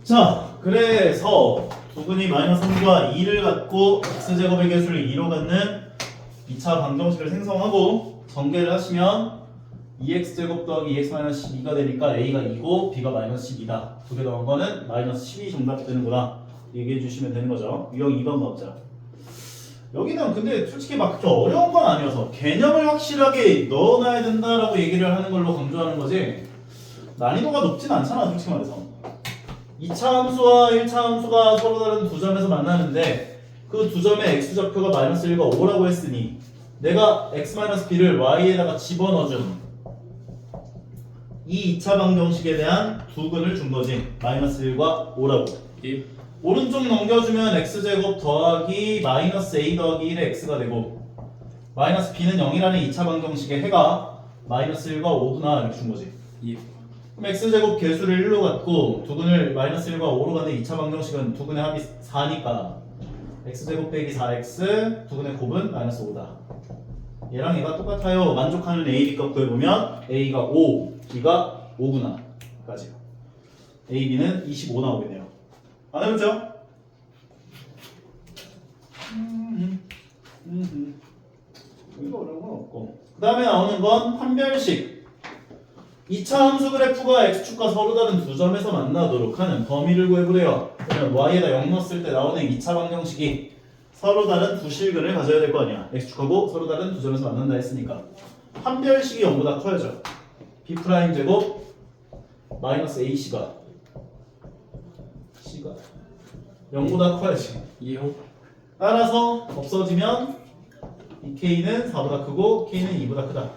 자, 그래서 두근이 마이너스 3과 2를 갖고 x제곱의 개수를 2로 갖는 2차 방정식을 생성하고 전개를 하시면 2x제곱 더하기 2x-12가 되니까 a가 2고 b가 마이너스 12다. 두 개 더한 거는 마이너스 12 정답 되는구나. 얘기해 주시면 되는 거죠. 유형 2번 넣자. 여기는 근데 솔직히 막 그렇게 어려운 건 아니어서 개념을 확실하게 넣어놔야 된다라고 얘기를 하는 걸로 강조하는 거지 난이도가 높진 않잖아 솔직히 말해서. 2차 함수와 1차 함수가 서로 다른 두 점에서 만나는데 그 두 점의 x좌표가 마이너스 1과 5라고 했으니 내가 x-b를 y에다가 집어넣어준 이 2차 방정식에 대한 두근을 준 거지. 마이너스 1과 5라고. 오른쪽 넘겨주면 x제곱 더하기 마이너스 a 더하기 1의 x가 되고 마이너스 b는 0이라는 2차 방정식의 해가 마이너스 1과 5구나 이렇게 준 거지. 그럼 x제곱 개수를 1로 갖고 두근을 마이너스 1과 5로 가는 2차 방정식은 두근의 합이 4니까 x제곱 빼기 4x 두근의 곱은 마이너스 5다. 얘랑 얘가 똑같아요. 만족하는 a, b값 구해보면 a가 5, b가 5구나 까지요. a, b는 25 나오겠네요. 안 해보죠? 이거 어려운 건 없고 그 다음에 나오는 건 판별식. 2차 함수 그래프가 x축과 서로 다른 두 점에서 만나도록 하는 범위를 구해보래요. 그러면 y에다 0 넣었을 때 나오는 2차 방정식이 서로 다른 두 실근을 가져야 될 거 아니야. x축하고 서로 다른 두 점에서 만난다 했으니까 판별식이 0보다 커야죠. b' 제곱 마이너스 ac가 0보다 커야지. 이형 따라서 없어지면 이 k는 4보다 크고 k는 2보다 크다.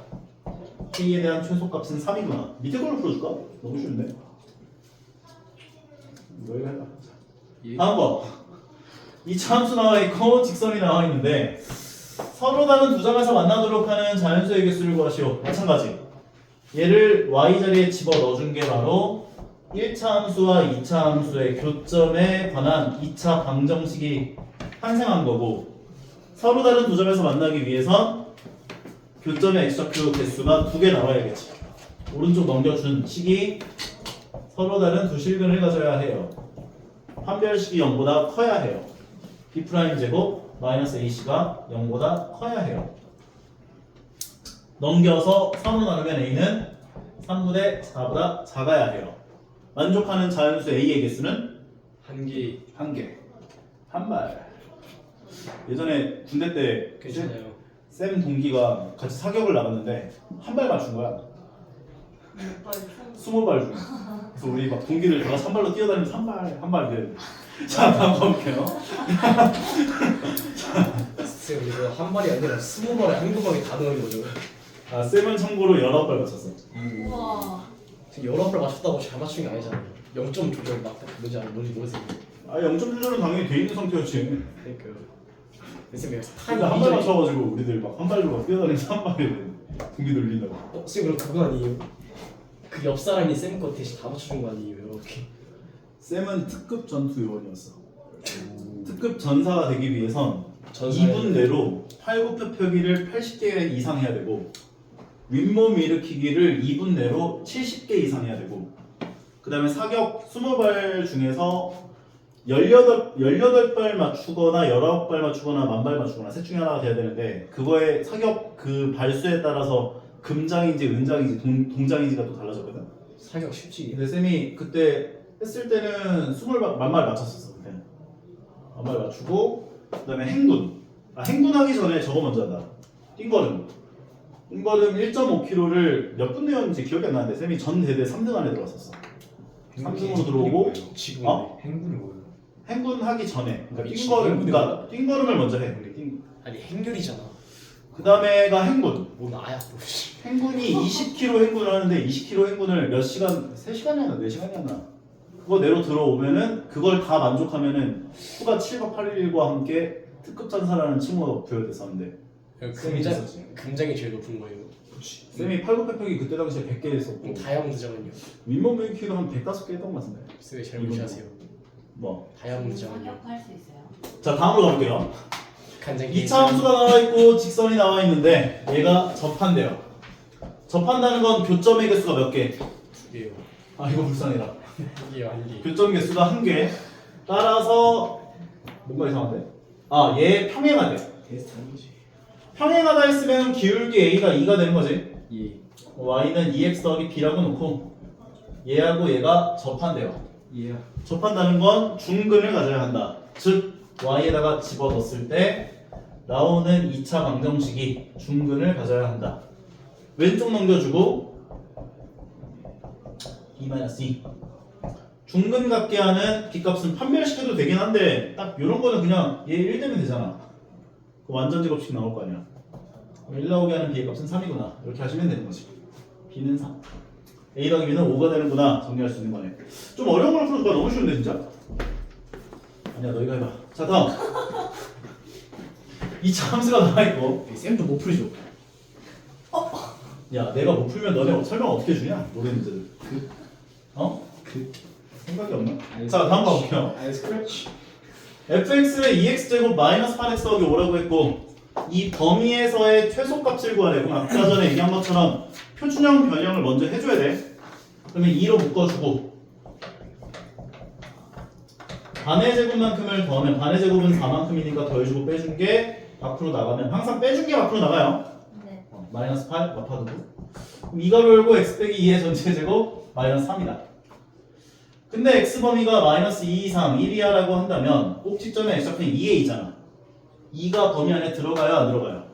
k에 대한 최소값은 3이구나. 밑에 걸로 풀어줄까? 너무 쉬운데? 이거 해봐. 다음 거. 2차 함수 나와 있고 직선이 나와 있는데 서로 다른 두 점에서 만나도록 하는 자연수의 개수를 구하시오. 마찬가지. 얘를 y 자리에 집어 넣어준 게 바로 1차 함수와 2차 함수의 교점에 관한 2차 방정식이 탄생한 거고 서로 다른 두 점에서 만나기 위해선 교점의 x좌표 개수가 2개 나와야겠지. 오른쪽 넘겨준 식이 서로 다른 두 실근을 가져야 해요. 판별식이 0보다 커야 해요. b' 제곱 마이너스 ac가 0보다 커야 해요. 넘겨서 3으로 나누면 a는 3분의 4보다 작아야 해요. 만족하는 자연수 a의 개수는? 한개 한 개. 한 발. 예전에 군대 때 괜찮아요. 쌤 동기가 같이 사격을 나갔는데 한 발 맞춘 거야. 20발 중. 그래서 우리 막 동기들 다 같이 한 발로 뛰어다니면서 한 발 이랬는데. 자, 다음 볼게요. 쌤 이거 한 발이 아니라 20발에 한두 방에 다 넣은 거죠. 아, 쌤은 참고로 19발 맞췄어. 우와. 지금 여러 발 맞췄다고 잘 맞춘 게 아니잖아요. 0점 조절 막 뭔지 모르세요. 아, 0점 조절은 당연히 돼 있는 상태였지. 그러니까요. 쌤이 근데 한 발 맞춰가지고 우리들 막 한 발로 막 뛰어다니면서 한 발에 동기 놀린다고. 쌤 그럼 그거 아니에요? 그 옆 사람이 쌤 거 대신 다 맞춰준 거 아니에요? 이렇게. 쌤은 특급 전투 요원이었어. 특급 전사가 되기 위해선 전사예요. 2분 내로 팔굽혀펴기를 80개 이상 해야 되고 윗몸 일으키기를 2분 내로 70개 이상 해야 되고 그 다음에 사격 20발 중에서 18발 맞추거나 19발 맞추거나 만발 맞추거나 셋 중에 하나가 돼야 되는데 그거의 사격 그 발수에 따라서 금장인지 은장인지 동장인지가 또 달라졌거든. 사격 쉽지. 근데 쌤이 그때 했을 때는 20만발 맞췄었어. 그때 만발 맞추고 그 다음에 행군. 행군 하기 전에 저거 먼저 한다. 띵걸음 1.5km를 몇 분 내였는지 기억이 안 나는데 쌤이 전 대대 3등 안에 들어왔었어. 3등으로 들어오고 지금 어? 행군이 뭐예요? 행군 하기 전에 그러니까 미친 띵걸음 행군이 그러니까 띵걸음을 먼저 해. 아니 행렬이잖아. 그 다음에가 행군. 뭔 아야 또. 행군이 20km 행군을 하는데 20km 행군을 몇 시간 3시간이었나 4시간이었나 그거 내로 들어오면은 그걸 다 만족하면은 후가 7박 8일과 함께 특급 전사라는 칭호가 부여됐었는데 금장이 제일 높은 거예요. 그치. 쌤이 팔굽혀펴기 그때 당시에 100개 했었고 다이아몬드장은요? 윗몸 일으키기도 한 105개 했던 것 같은데. 쌤이 잘 무시하세요. 뭐. 다이아몬드장은요? 할수 있어요. 자, 다음으로 가볼게요. 간장 2차 함수가 나와 있고 직선이 나와 있는데 얘가 접한대요. 접한다는 건 교점의 개수가 몇 개? 2개요. 아 이거 불쌍해라. 이게 아니게. 교점 개수가 1개. 따라서 뭔가 이상한데? 아, 얘 평행하대. 테스트 하는 거지. 평행하다 했으면 기울기 a가 2가 되는 거지. 예. y는 2x 더하기 b라고 놓고 얘하고 얘가 접한대요. 예. 접한다는 건 중근을 가져야 한다. 즉 y에다가 집어넣었을 때 나오는 2차 방정식이 중근을 가져야 한다. 왼쪽 넘겨주고 b-2 중근 갖게 하는 b값은 판별시켜도 되긴 한데 딱 이런 거는 그냥 얘 1 되면 되잖아. 그 완전 제곱식 나올 거 아니야. 1 나오게 하는 b의 값은 3이구나. 이렇게 하시면 되는 거지. b는 3. a 더하기 b는 5가 되는구나. 정리할 수 있는 거네. 좀 어려운 걸 풀어줄까? 너무 쉬운데 진짜? 아니야 너희가 해봐. 자 다음 2차 함수가 나와있고 쌤도 못 풀죠. 야 내가 못 풀면 너네 설명 어떻게 주냐? 노래 문제를 어? 생각이 없나? 자 다음 가볼게요. 아이 스크래치. fx의 2x제곱 마이너스 8x 더하기 5라고 했고 이 범위에서의 최소값을 구하래. 그럼 아까 전에 얘기한 것처럼 표준형 변형을 먼저 해줘야 돼. 그러면 2로 묶어주고 반의 제곱만큼을 더하면 반의 제곱은 4만큼이니까 더해주고 빼준 게 밖으로 나가면 항상 빼준 게 밖으로 나가요. 네. 마이너스 8 마파두고 그럼 2가 열고 x 빼기 2의 전체 제곱 마이너스 3이다. 근데 x 범위가 마이너스 2 이상 1이야 라고 한다면 꼭지점에 x좌표는 2에 있잖아. 2가 범위 안에 들어가요 안 들어가요?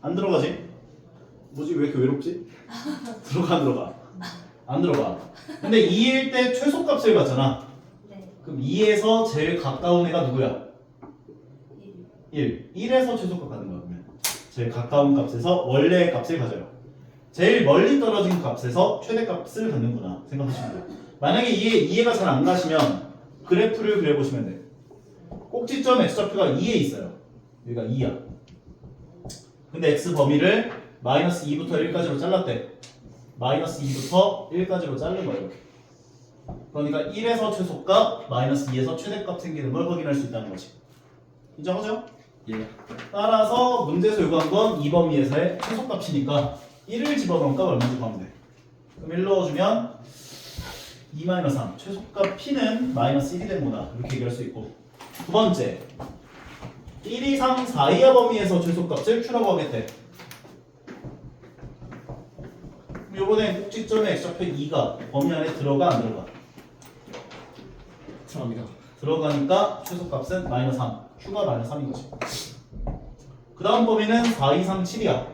안 들어가지? 뭐지 왜 이렇게 외롭지? 들어가 안 들어가? 안 들어가. 근데 2일 때 최소값을 갖잖아. 네. 그럼 2에서 제일 가까운 애가 누구야? 1. 1. 1에서 최소값 가는 거야 그러면. 제일 가까운 값에서 원래의 값을 가져요. 제일 멀리 떨어진 값에서 최대값을 갖는구나 생각하시면 돼요. 만약에 이해가 잘 안 가시면 그래프를 그려보시면 돼요. 꼭지점 x좌표가 2에 있어요. 여기가 2야. 근데 x 범위를 마이너스 2부터 1까지로 잘랐대. 마이너스 2부터 1까지로 자른 거예요. 이렇게. 그러니까 1에서 최소값, 마이너스 2에서 최대값 생기는 걸 확인할 수 있다는 거지. 인정하죠? 예. 따라서 문제에서 요구한 건 이 범위에서의 최소값이니까 1을 집어넣은 값 얼마인지 구하면 돼. 그럼 1 넣어주면 2-3 최소값 p는 마이너스 1이 되는구나 이렇게 얘기할 수 있고 두 번째 1 이상 4 이하 범위에서 최소값을 q라고 하겠대. 요번에 꼭지점에 x좌표 2가 범위 안에 들어가 안 들어가? 들어갑니다. 들어가니까 최소값은 마이너스 3 q가 마이너스 3인 거지. 그 다음 범위는 4 이상 7이야.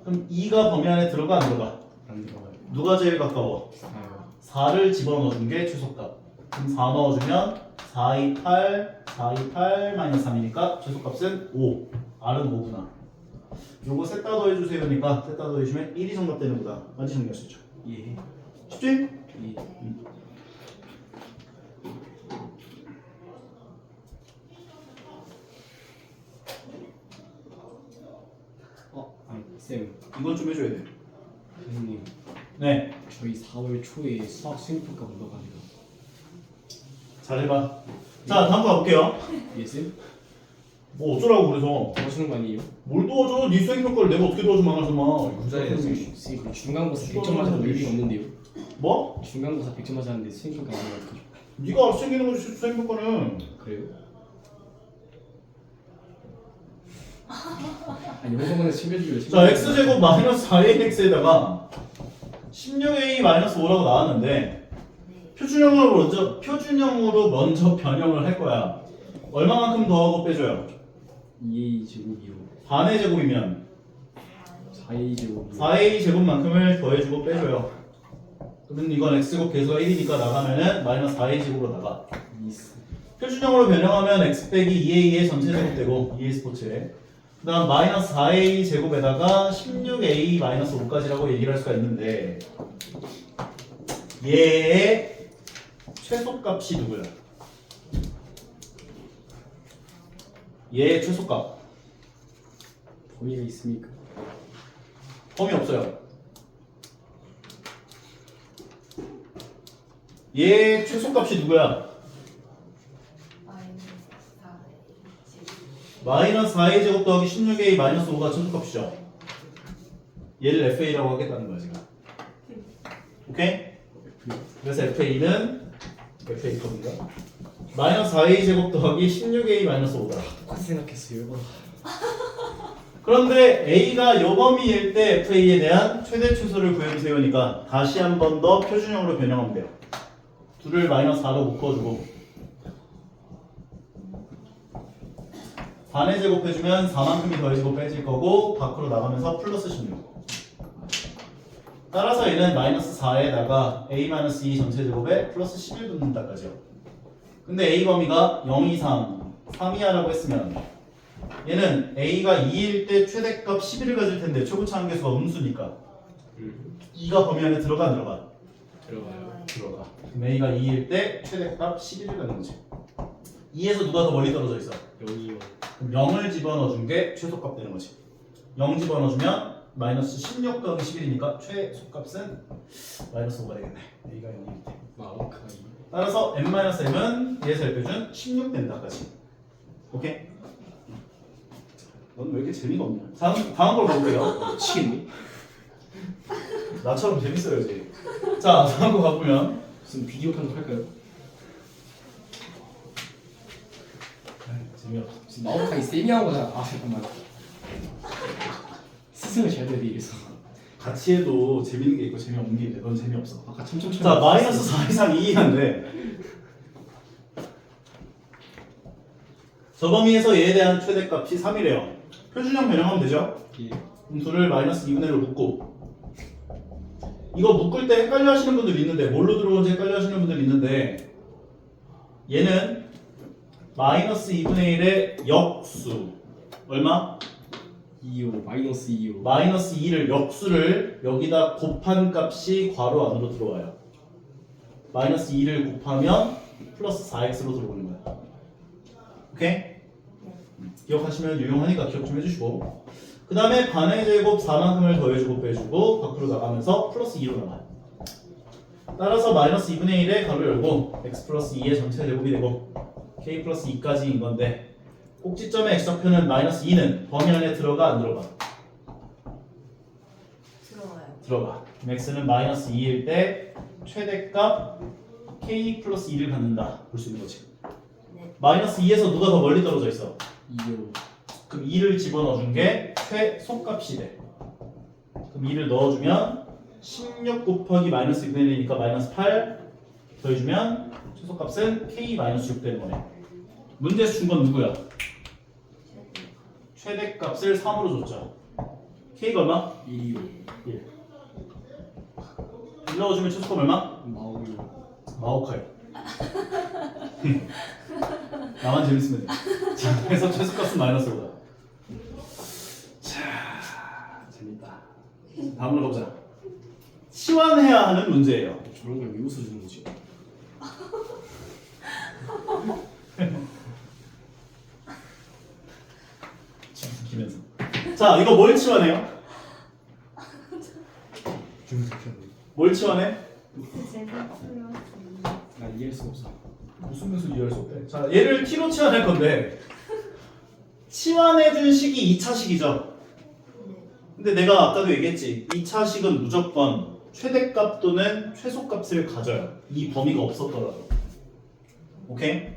그럼 2가 범위 안에 들어가 안 들어가? 안 들어가요. 누가 제일 가까워? 4를 집어넣어준 게 최소값. 그럼 4 넣어주면 4, 2, 8, 4, 2, 8 마이너스 3이니까 최소값은 5. R은 5구나. 요거 셋 다 더해주세요니까 셋 다 더해주면 1이 정답되는구나. 맞지 정리할 수 있죠? 예. 쉽지? 예. 아니 쌤, 이건 좀 해줘야 돼. 선생님, 네. 저희 4월 초에 수학 수행평가 보러 갑니다. 잘해봐. 자 다음 거 가볼게요. 예 쌤? 뭐 어쩌라고 그래서. 도와주는 거 아니에요? 뭘 도와줘? 네 수행평가를 내가 어떻게 도와줘 망하서마. 부자예요, 쌤, 그 중간고사 100점 맞아도 의미가 없는데요. 뭐? 중간고사 100점 맞았는데 수행평가 안 하면 어떡하죠? 네가 알아서 챙기는 거지 수행평가는. 그래요? 아니 영상에서 챙겨주려. 자 x제곱 마이너스 4ax에다가 16a 마이너스 5라고 나왔는데 네. 표준형으로 먼저 변형을 할 거야. 얼마만큼 더하고 빼줘요? 2a 제곱이요. 반의 제곱이면 4a 제곱이요. 4a 제곱만큼을 더해주고 빼줘요. 그러면 이건 x제곱 계수가 1이니까 나가면은 마이너스 4a 제곱으로 나가. 미스. 표준형으로 변형하면 x 빼기 2a의 전체 제곱되고 2a 스포츠에 그 다음 마이너스 4a 제곱에다가 16a 마이너스 5까지라고 얘기를 할 수가 있는데 얘의 최소값이 누구야? 얘의 최소값 범위가 있습니까? 범위 없어요. 얘의 최소값이 누구야? 마이너스 4A 제곱. 마이너스 4a 제곱 더하기 16a 마이너스 5가 최소값이죠. 얘를 FA라고 하겠다는 거야 지금. 오케이? 그래서 FA는 FA 컵인가? 마이너스 4A 제곱 더하기 16A 마이너스 5다. 똑같이 생각했어요. 이거. 그런데 A가 요 범위일 때 FA에 대한 최대 추수를 구해주세요니까 다시 한 번 더 표준형으로 변형하면 돼요. 둘을 마이너스 4로 묶어주고 4의 제곱해주면 4만큼이 더해지고 빼질 거고 밖으로 나가면서 플러스 16. 따라서 얘는 마이너스 4에다가 A-2 전체 제곱에 플러스 11 붙는다까지요. 근데 A 범위가 0 이상 3 이하라고 했으면 얘는 A가 2일 때 최대값 11을 가질 텐데 초고차 한계수가 음수니까 2가 범위 안에 들어가 안 들어가? 들어가요. 들어가. 그럼 A가 2일 때 최대값 11을 갖는 거지. 2에서 누가 더 멀리 떨어져 있어? 0이요. 그럼 0을 집어넣어 준 게 최소값 되는 거지. 0 집어넣어 주면 마이너스 16 더하기 11이니까 최소값은 마이너스 5가 되겠네. A가 0일 때. 마오카이. 따라서 n-m은 얘에서 LP준 16 된다까지. 오케이? 넌 왜 이렇게 재미가 없냐? 다음 걸 볼게요. 미치겠니? 나처럼 재밌어야지. 자, 다음 거 가보면 무슨 비디오 판독 할까요? 재미없어. 무슨 마오카이 세미한 거잖아. 아 잠깐만. 스승을 잘 돼야 돼 이래서. 같이 해도 재밌는 게 있고 재미없는 게 있는데 넌 재미없어. 아까 참참참. 자, 마이너스 4 이상 2인데 저 범위에서 얘에 대한 최대값이 3이래요. 표준형 변형하면 되죠? 예. 그럼 둘을 마이너스 2분의 1로 묶고 이거 묶을 때 헷갈려 하시는 분들 있는데 뭘로 들어오는지 헷갈려 하시는 분들 있는데 얘는 마이너스 2분의 1의 역수 얼마? 2요 마이너스 2요. 마이너스 2를 역수를 여기다 곱한 값이 괄호 안으로 들어와요. 마이너스 2를 곱하면 플러스 4x로 들어오는 거야. 오케이? 기억하시면 유용하니까 기억 좀 해주시고 그 다음에 반의 제곱 4만큼을 더해주고 빼주고 밖으로 나가면서 플러스 2로 나가요. 따라서 마이너스 2분의 1에 가로 열고 x 플러스 2의 전체 제곱이 되고 k 플러스 2까지인 건데 꼭지점의 x좌표는 마이너스 2는 범위 안에 들어가 안 들어가? 들어가요. 들어가. 그럼 x는 마이너스 2일 때 최대값 k 플러스 2를 갖는다 볼 수 있는 거지. 네. 마이너스 2에서 누가 더 멀리 떨어져 있어? 2요. 그럼 2를 집어넣어 준 게 최소값이 돼. 그럼 2를 넣어주면 16 곱하기 마이너스 2분의 1이니까 마이너스 8 더해주면 최소값은 k 마이너스 6 되는 거네. 문제에서 준 건 누구야? 최대값을 3으로 줬죠. k가 얼마? 1이요. 1. 1 넣어주면 최소값 얼마? 마오요. 마오카이. 나만 재밌으면 돼. 자, 그래서 최소값은 마이너스 5다. 자, 재밌다. 다음으로 가보자. 치환해야 하는 문제예요. 저런 걸 왜 웃어주는 거지? 지키면서. 자, 이거 뭘 치환해요? 뭘 치환해? 재밌어요. 나 이해할 수 없어. 무슨 면서 이해할 수 없대. 자, 얘를 t로 치환할 건데 치환해준 식이 2차식이죠. 근데 내가 아까도 얘기했지. 2차식은 무조건 최대값 또는 최소값을 가져요. 이 범위가 없었더라도. 오케이?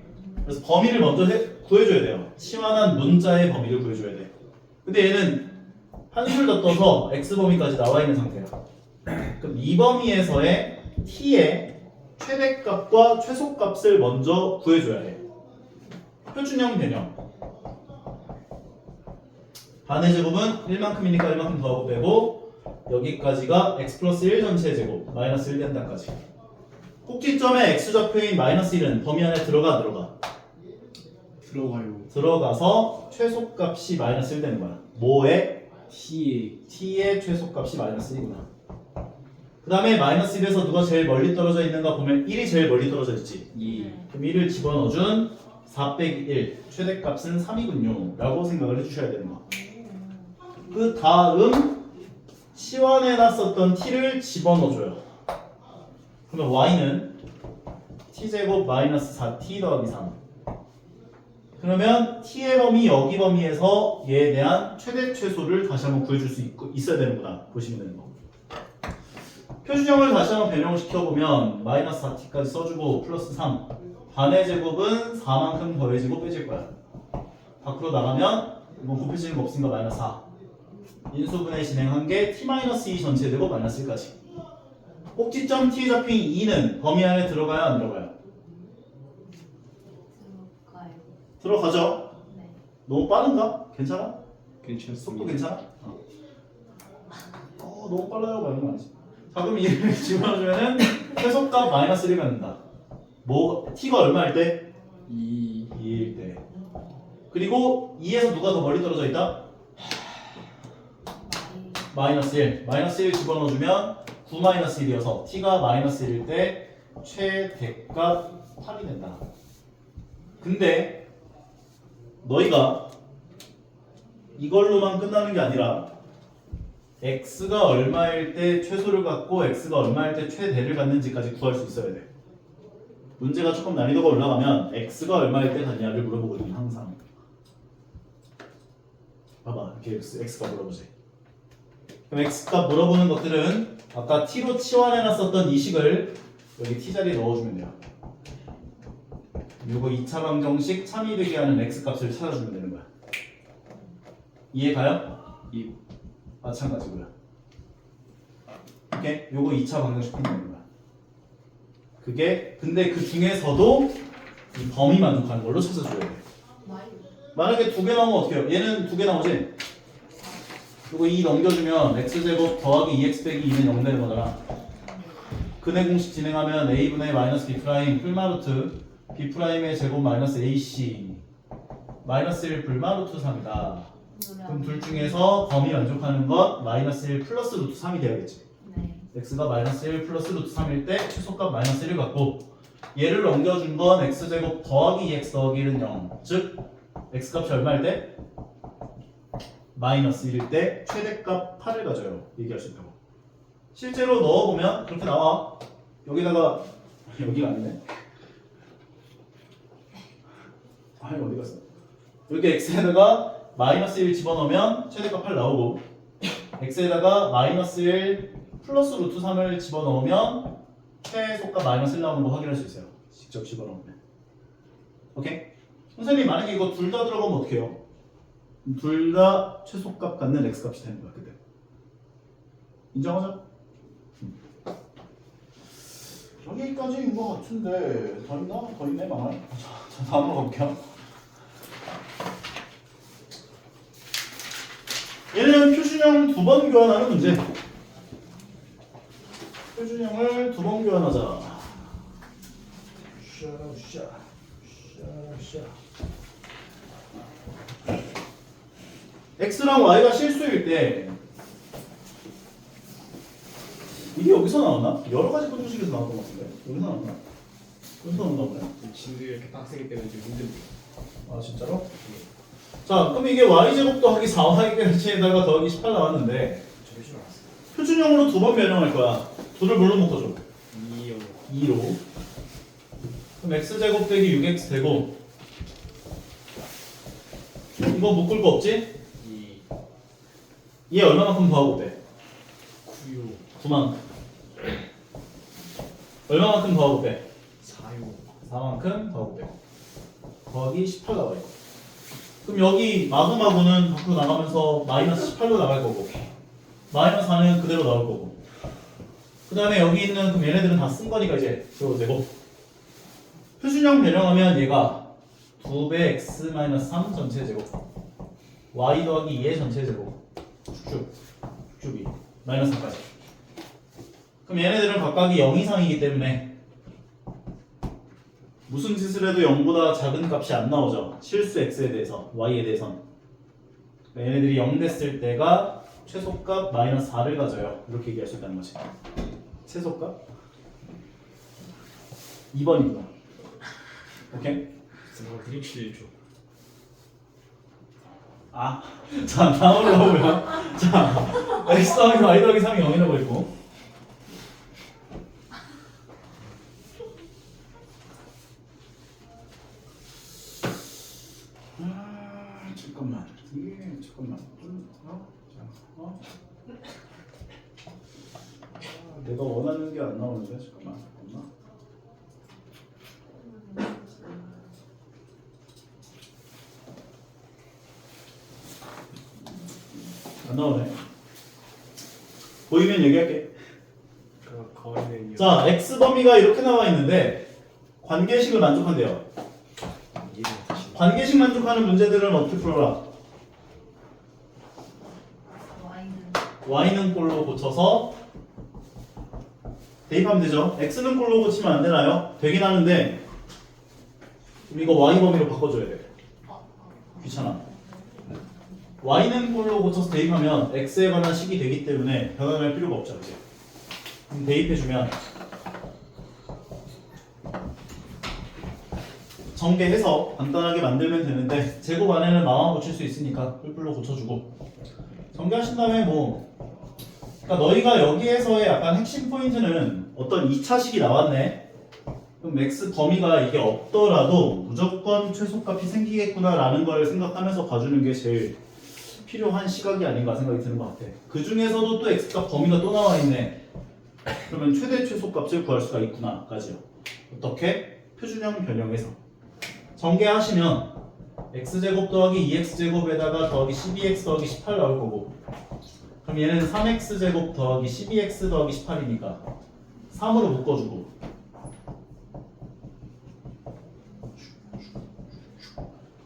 그래서 범위를 먼저 구해줘야 돼요. 치환한 문자의 범위를 구해줘야 돼. 근데 얘는 한술 더 떠서 x 범위까지 나와 있는 상태야. 그럼 이 범위에서의 t의 최대값과 최소값을 먼저 구해줘야 해. 표준형 변형. 반의 제곱은 1만큼이니까 1만큼 더하고 빼고 여기까지가 x 플러스 1 전체 제곱 마이너스 1 된다까지. 꼭지점의 x좌표인 마이너스 1은 범위 안에 들어가 안 들어가? 들어가요. 들어가서 최소값이 마이너스 1 되는 거야. 뭐의? T에 t의 최소값이 마이너스 1이구나. 그 다음에 마이너스 1에서 누가 제일 멀리 떨어져 있는가 보면 1이 제일 멀리 떨어져 있지. 예. 그럼 1을 집어넣어준 4 빼기 1 최대값은 3이군요 라고 생각을 해주셔야 되는 거야. 그 다음 치환해놨었던 t를 집어넣어줘요. 그러면 y는 t제곱 마이너스 4t 더하기 3 그러면 t의 범위 여기 범위에서 얘에 대한 최대 최소를 다시 한번 구해줄 수 있어야 되는구나. 보시면 되는 거. 표준형을 다시 한번 변형을 시켜보면 마이너스 4t까지 써주고 플러스 3 반의 제곱은 4만큼 더해지고 빼질 거야. 밖으로 나가면 뭐 곱해지는 거 없으니까 마이너스 4 인수분해 진행한 게 t-2 전체 제곱 마이너스 1까지. 꼭지점 t에 잡힌 2는 범위 안에 들어가야 안 들어가요? 들어가요. 들어가죠? 네. 너무 빠른가? 괜찮아? 속도 괜찮습니다. 괜찮아? 너무 빨라요? 막 이런 거 아니지? 자 그럼 이를 집어넣으면은 최소값 마이너스 1이 받는다. 뭐 t가 얼마일 때? 2일 때. 그리고 2에서 누가 더 멀리 떨어져 있다? 마이너스 1. 마이너스 1 집어넣어주면 9 마이너스 1이어서 t가 마이너스 1일 때 최대값 8이 된다. 근데 너희가 이걸로만 끝나는 게 아니라 x가 얼마일 때 최소를 갖고 x가 얼마일 때 최대를 갖는지까지 구할 수 있어야 돼. 문제가 조금 난이도가 올라가면 x가 얼마일 때 갖냐를 물어보거든요. 항상. 봐봐. 이렇게 x가 물어보지. 그럼 x값 물어보는 것들은 아까 t로 치환해놨었던 이 식을 여기 t 자리에 넣어주면 돼요. 요거 2차 방정식 참이되게 하는 x값을 찾아주면 되는 거야. 이해 가요? 마찬가지고요. 오케이? 요거 2차 방정식 풀면 거야. 그게 근데 그 중에서도 이 범위 만족하는 걸로 찾아줘야 돼. 만약에 2개 나오면 어떻게 해요? 얘는 2개 나오지? 그리고 2 넘겨주면 x제곱 더하기 2x 빼기 2는 0 되는 거잖아. 근해 공식 진행하면 a분의 마이너스 b 프라임 풀마루트 b 프라임의 제곱 마이너스 ac 마이너스 1 불마루트 3이다. 그럼 둘 중에서 범위 만족하는 건 마이너스 1 플러스 루트 3이 돼야겠지. 네. x가 마이너스 1 플러스 루트 3일 때 최소값 마이너스 1을 갖고 얘를 넘겨준 건 x제곱 더하기 2x 더하기 1은 0. 즉 x값이 얼마일 때? 마이너스 1일 때 최대값 8을 가져요. 얘기할 수 있다고. 실제로 넣어보면 그렇게 나와. 여기다가 여기가 아니네. 아니 어디 갔어? 여기 x에다가 마이너스 1 집어넣으면 최대값 8 나오고 x에다가 마이너스 1 플러스 루트 3을 집어넣으면 최소값 마이너스 1 나오는 거 확인할 수 있어요. 직접 집어넣으면. 오케이? 선생님 만약에 이거 둘 다 들어가면 어떻게 해요? 둘 다 최소값 갖는 x값이 되는 거야 그때. 인정하죠? 여기까지인 것 같은데 더 있나? 더 있네 망할. 자 다음으로 가볼게요. 얘는 표준형 2번 교환하는 문제. 표준형을 2번 교환하자. x랑 y가 실수일 때 이게 여기서 나왔나? 여러 가지 분식에서 나왔던 것 같은데 여기서 나왔나? 여기서 나왔나 보네. 진도 이렇게 빡세기 때문에 좀 힘듭니다. 아 진짜로? 자 그럼 이게 y제곱 더하기 4y까지에다가 더하기 18 나왔는데 저럴 줄 알았어요. 표준형으로 2번 변형할 거야. 2를 뭘로 묶어줘? 2요. 2로. 그럼 x제곱 빼기 6x 되고 이거 묶을 거 없지? 2 얘 얼마만큼 더하고 빼? 9요. 9만큼. 얼마만큼 더하고 빼? 4요. 4만큼 더하고 빼. 더하기 18 나와 있고. 그럼 여기 마구마구는 밖으로 나가면서 마이너스 18로 나갈 거고 마이너스 4는 그대로 나올 거고 그 다음에 여기 있는 그럼 얘네들은 다 쓴 거니까 이제 들어도 되고 표준형 변형하면 얘가 2배 x-3 전체 제곱 y 더하기 2의 전체 제곱 축축이 마이너스 4까지 그럼 얘네들은 각각이 0 이상이기 때문에 무슨 짓을 해도 0보다 작은 값이 안 나오죠. 실수 x에 대해서, y에 대해선. 얘네들이 0 됐을 때가 최소값 마이너스 4를 가져요. 이렇게 얘기할 수 있다는 거지. 최소값? 2번이구나. 오케이? 그래서 드립실 줘. 아, 자 다음으로 가보면 자 x 더하기 y 더하기 3이 0이라고 있고 내가 원하는 게 안 나오는데 잠깐만. 없나? 안 나오네. 보이면 얘기할게. 그 거리는 자, x 범위가 이렇게 나와 있는데 관계식을 만족한대요. 이해를 못하시네. 관계식 만족하는 문제들은 어떻게 풀어라? y는 꼴로 고쳐서 대입하면 되죠. x는 꼴로 고치면 안 되나요? 되긴 하는데 우리 이거 y 범위로 바꿔줘야 돼. 귀찮아. y는 꼴로 고쳐서 대입하면 x에 관한 식이 되기 때문에 변환할 필요가 없죠. 이제 그럼 대입해주면 전개해서 간단하게 만들면 되는데 제곱 안에는 마음 고칠 수 있으니까 뿔뿔로 고쳐주고 전개하신 다음에 뭐 그러니까 너희가 여기에서의 약간 핵심 포인트는 어떤 2차식이 나왔네. 그럼 x 범위가 이게 없더라도 무조건 최소값이 생기겠구나라는 걸 생각하면서 봐주는 게 제일 필요한 시각이 아닌가 생각이 드는 것 같아. 그 중에서도 또 x값 범위가 또 나와 있네. 그러면 최대 최소값을 구할 수가 있구나까지요. 어떻게? 표준형 변형해서 전개하시면 x제곱 더하기 2x제곱에다가 더하기 12x 더하기 18 나올 거고 그럼 얘는 3x제곱 더하기 12x 더하기 18이니까 3으로 묶어주고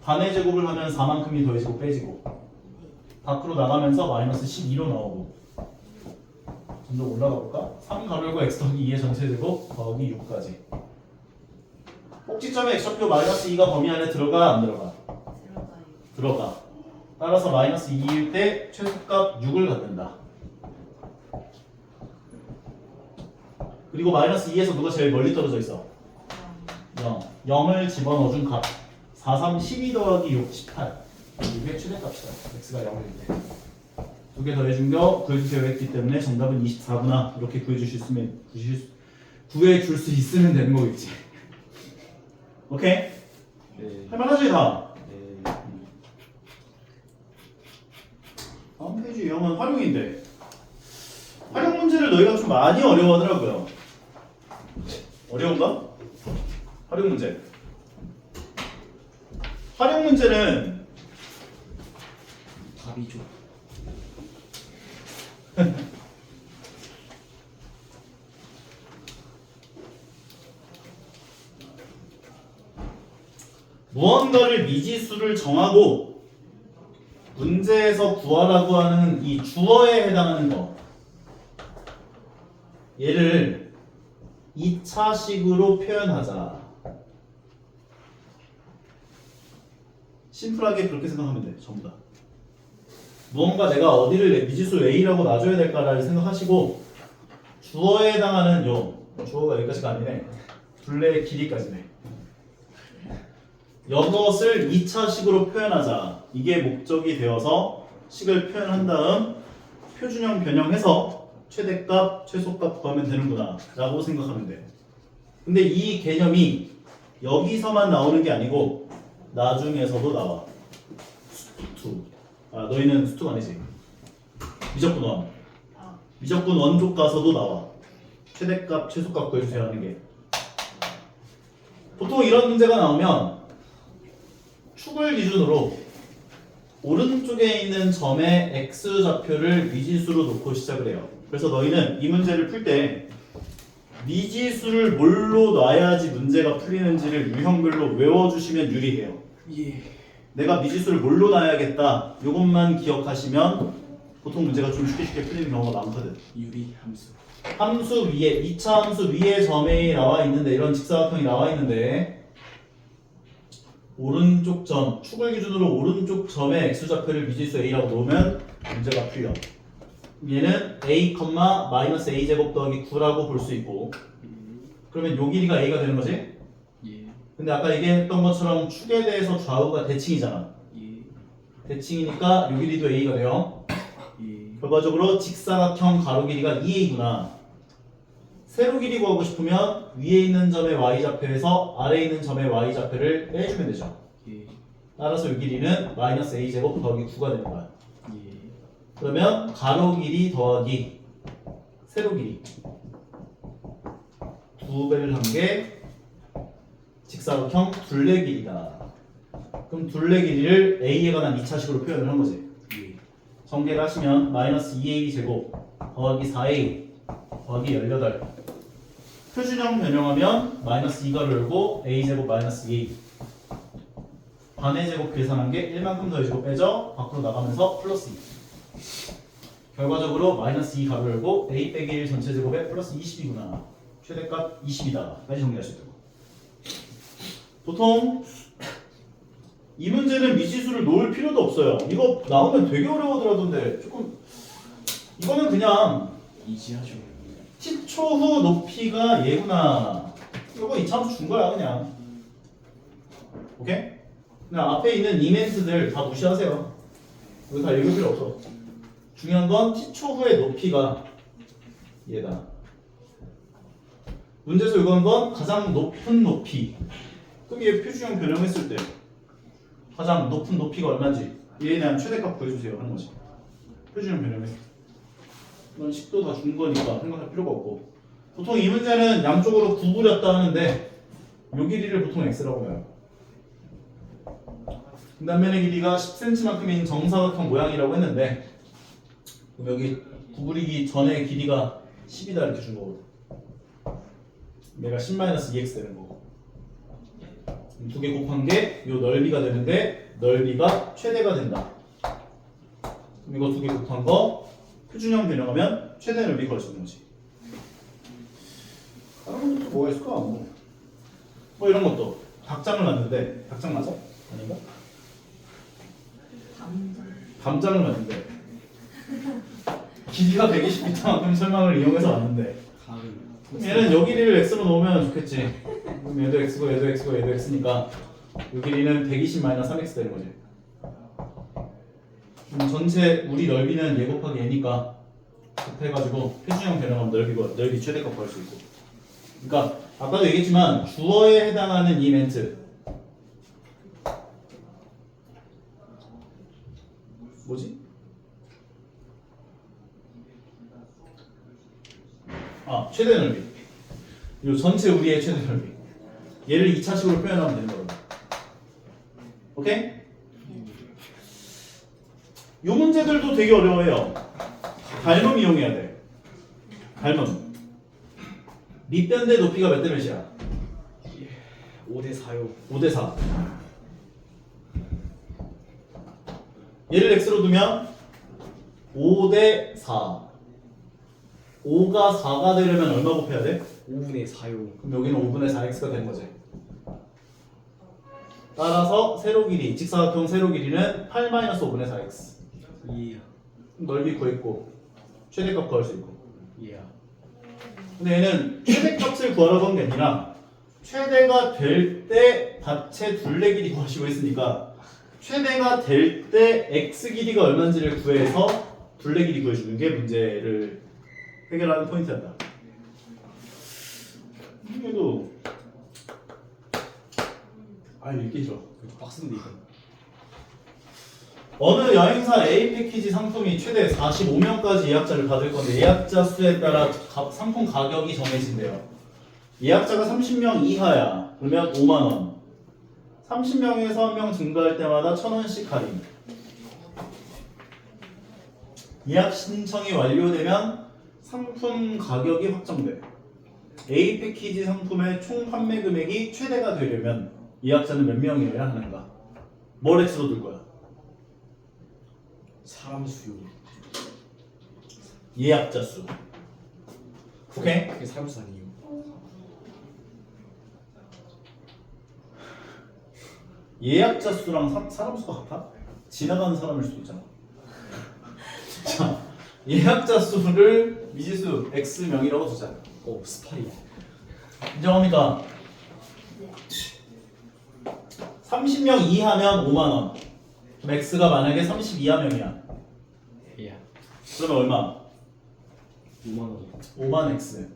반의 제곱을 하면 4만큼이 더해지고 빼지고 밖으로 나가면서 마이너스 12로 나오고 점점 올라가 볼까? 3 가로열고 x 더하기 2의 전체 제곱 더하기 6까지 꼭지점의 x좌표 마이너스 2가 범위 안에 들어가 안 들어가? 들어가. 따라서 마이너스 2일 때 최소값 6을 갖는다. 그리고 마이너스 2에서 누가 제일 멀리 떨어져 있어? 0. 0을 집어넣어준 값. 4, 3, 12 더하기 6, 18. 이게 최대값이다. x가 0일 때. 두 개 더해준 거 구해주세요 했기 때문에 정답은 24구나. 이렇게 구해줄 수 있으면 되는 거겠지. 오케이? 네. 할만하지 다? 네. 다음 페이지 유형은 활용인데 활용 문제를 너희가 좀 많이 어려워하더라고요. 어려운가? 활용 문제. 활용 문제는 답이죠. 무언가를 미지수를 정하고 문제에서 구하라고 하는 이 주어에 해당하는 거 얘를 2차식으로 표현하자. 심플하게 그렇게 생각하면 돼. 전부 다. 무언가 내가 어디를 미지수 A라고 놔줘야 될까를 생각하시고 주어에 해당하는 요 주어가 여기까지가 아니네. 둘레의 길이까지네. 이것을 2차식으로 표현하자. 이게 목적이 되어서 식을 표현한 다음 표준형 변형해서 최대값, 최소값 구하면 되는구나 라고 생각하면 돼. 근데 이 개념이 여기서만 나오는 게 아니고 나중에서도 나와. 수투. 아, 너희는 수투가 아니지. 미적분 원. 미적분 원쪽 가서도 나와. 최대값, 최소값 구해주세요 하는 게. 보통 이런 문제가 나오면 축을 기준으로 오른쪽에 있는 점의 x좌표를 미지수로 놓고 시작을 해요. 그래서 너희는 이 문제를 풀 때 미지수를 뭘로 놔야지 문제가 풀리는지를 유형별로 외워주시면 유리해요. 예. 내가 미지수를 뭘로 놔야겠다 이것만 기억하시면 보통 문제가 좀 쉽게 풀리는 경우가 많거든. 유리 함수. 함수 위에 2차 함수 위에 점이 나와 있는데 이런 직사각형이 나와 있는데 오른쪽 점, 축을 기준으로 오른쪽 점에 x좌표를 미지수 a라고 놓으면 문제가 풀려. 얘는 a, 마이너스 a 제곱 더하기 9라고 볼 수 있고 그러면 요 길이가 a가 되는 거지? 예. 근데 아까 얘기했던 것처럼 축에 대해서 좌우가 대칭이잖아. 예. 대칭이니까 요 길이도 a가 돼요. 예. 결과적으로 직사각형 가로 길이가 2a구나. 세로 길이 구하고 싶으면 위에 있는 점의 y좌표에서 아래에 있는 점의 y좌표를 빼주면 되죠. 예. 따라서 이 길이는 마이너스 a제곱 더하기 9가 되는 거야. 예. 그러면 가로 길이 더하기 세로 길이 2배를 한 게 직사각형 둘레 길이다. 그럼 둘레 길이를 a에 관한 2차식으로 표현을 한 거지. 예. 전개를 하시면 마이너스 2a 제곱 더하기 4a 더하기 18. 표준형 변형하면 마이너스 2가로 열고 a 제곱 마이너스 2a. 반의 제곱 계산한 게 1만큼 더해주고 빼죠. 밖으로 나가면서 플러스 2. 결과적으로 마이너스 2 가로 열고 a 빼기 1 전체 제곱에 플러스 20이구나. 최대값 20이다. 까지 정리할 수 있다고. 보통 이 문제는 미지수를 놓을 필요도 없어요. 이거 나오면 되게 어려워하더라던데 조금 이거는 그냥 이지하죠. t초후 높이가 얘구나. 이거 이차함수 준 거야 그냥. 오케이? 그냥 앞에 있는 이멘트들 다 무시하세요. 이거 다 읽을 필요 없어. 중요한 건 t초후의 높이가 얘다. 문제에서 요구한 건 가장 높은 높이. 그럼 얘 표준형 변형했을 때 가장 높은 높이가 얼마인지 얘에 대한 최대값 구해주세요 하는 거지. 표준형 변형했을 때. 이건 식도 다 준 거니까 생각할 필요가 없고. 보통 이 문제는 양쪽으로 구부렸다 하는데 요 길이를 보통 x라고 해요. 중단면의 길이가 10cm만큼인 정사각형 모양이라고 했는데 그럼 여기 구부리기 전에 길이가 10이다 이렇게 준 거거든. 얘가 10-2x 되는 거고. 두 개 곱한 게 요 넓이가 되는데 넓이가 최대가 된다. 그럼 이거 두 개 곱한 거 표준형 변형하면 최대 넓이 구할 수 있는 거지. 다른 것도 뭐가 있을까? 뭐 이런 것도 닭장을 놨는데 닭장 맞아? 아닌가? 담장을 놨는데 길이가 120m만큼 설명을 이용해서 왔는데 얘는 여기 길이를 x로 놓으면 좋겠지. 그럼 얘도 x고 얘도 x고 얘도 x니까 이 길이는 120-3x 되는 거지. 그럼 전체 우리 넓이는 얘 곱하기 얘니까 곱해가지고 표준형 변형하면 넓이 최대값 구할 수 있고. 그러니까 아까도 얘기했지만 주어에 해당하는 이 멘트 뭐지? 아 최대 넓이. 이 전체 우리의 최대 넓이. 얘를 2차식으로 표현하면 되는 거거든. 오케이? 이 문제들도 되게 어려워요. 닮음 이용해야 돼. 닮음. 밑변대 높이가 몇 대 몇이야? 5대 4요. 5대 4. 얘를 x로 두면 5대 4. 5가 4가 되려면 얼마 곱해야 돼? 5분의 4요. 그럼 여기는 5분의 4x가 되는 거지. 따라서 세로 길이, 직사각형 세로 길이는 8-5분의 4x. 예. 넓이 구했고 최대값 구할 수 있고. 예. 근데 얘는 최대값을 구하라고 한 게 아니라 최대가 될 때 받체 둘레 길이 구하시고 했으니까 최대가 될 때 x 길이가 얼마인지를 구해서 둘레 길이 구해주는 게 문제를 해결하는 포인트였다. 이게도 읽기 싫어. 그래도 빡센데 이거. 어느 여행사 A 패키지 상품이 최대 45명까지 예약자를 받을 건데 예약자 수에 따라 상품 가격이 정해진대요. 예약자가 30명 이하야. 그러면 5만 원. 30명에서 1명 증가할 때마다 1,000원씩 할인. 예약 신청이 완료되면 상품 가격이 확정돼. A 패키지 상품의 총 판매 금액이 최대가 되려면 예약자는 몇 명이어야 하는가? 뭘 x로 둘 거야? 사람 수요. 예약자 수. 오케이? 그게 사람 수 아니에요. 예약자 수랑 사람 수가 같아? 지나가는 사람일 수도 있잖아. 자, 예약자 수를 미지수 x명이라고 두자. 스파이. 인정합니까? 네. 30명 이하면 5만 원. 그럼 x가 만약에 30 이하 명이야. 예. 그러면 얼마? 5만 원. 5만 x.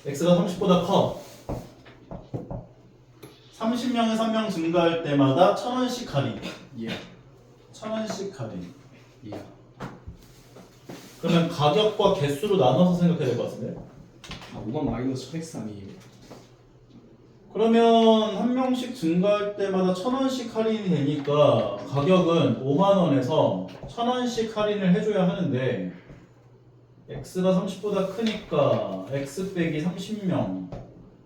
x가 30보다 커. 30명에서 1명 증가할 때마다 1,000원씩 할인. 예. 1,000원씩 할인. 예. 그러면 가격과 개수로 나눠서 생각해야 될 것 같은데? 5만 마이너스 1000x 아니에요? 그러면 한 명씩 증가할 때마다 1,000원씩 할인이 되니까 가격은 5만 원에서 1,000원씩 할인을 해줘야 하는데 x가 30보다 크니까 x 빼기 30명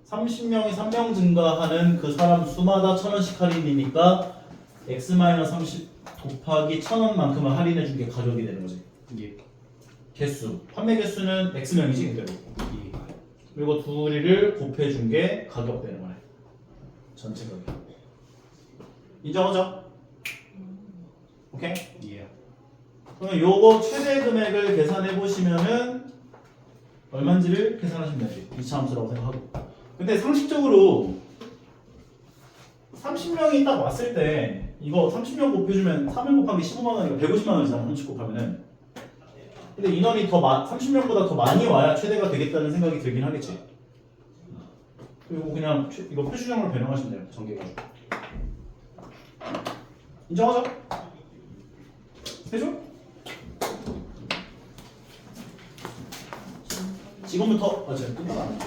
30명이 3명 증가하는 그 사람 수마다 1,000원씩 할인이니까 x-30 곱하기 1,000원만큼을 할인해준 게 가격이 되는 거지. 예. 개수, 판매 개수는 x명이지 그대로. 예. 그리고 둘이를 곱해준 게 가격 되는 거네. 전체 가격. 인정하죠? 오케이? 예. 그러면 요거 최대 금액을 계산해 보시면은 얼마인지를 계산하시면 되지. 2차 함수라고 생각하고. 근데 상식적으로 30명이 딱 왔을 때 이거 30명 곱해주면 3일 곱하기 15만 원이니까 150만 원이잖아. 30 곱하면은. 근데 인원이 더 30명보다 더 많이 와야 최대가 되겠다는 생각이 들긴 하겠지. 그리고 그냥 이거 표시정으로 변형하시면 돼요. 전개가지고. 인정하죠? 해줘? 지금부터 지금 끝나가 안 돼.